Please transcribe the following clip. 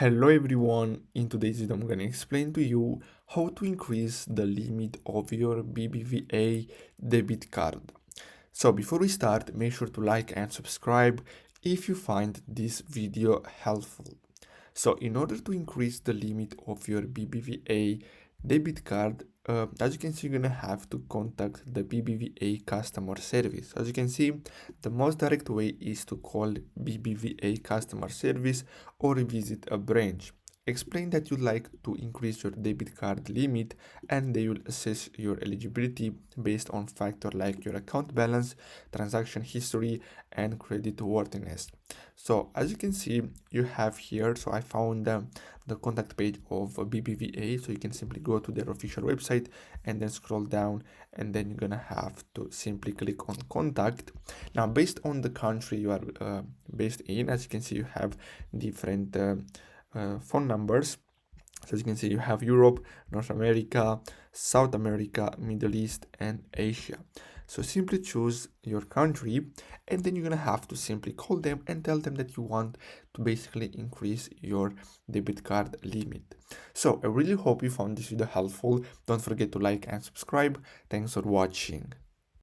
Hello everyone, in today's video I'm going to explain to you how to increase the limit of your BBVA debit card. So before we start, make sure to like and subscribe if you find this video helpful. So in order to increase the limit of your BBVA debit card, as you can see, you're gonna have to contact the BBVA customer service. As you can see, the most direct way is to call BBVA customer service or visit a branch. Explain that you'd like to increase your debit card limit and they will assess your eligibility based on factors like your account balance, transaction history, and credit worthiness. So as you can see, you have here, so I found the contact page of BBVA, so you can simply go to their official website and then scroll down, and then you're gonna have to simply click on contact. Now based on the country you are based in, as you can see, you have different phone numbers. So as you can see, you have Europe, North America, South America, Middle East, and Asia. So simply choose your country, and then you're gonna have to simply call them and tell them that you want to basically increase your debit card limit. So I really hope you found this video helpful. Don't forget to like and subscribe. Thanks for watching.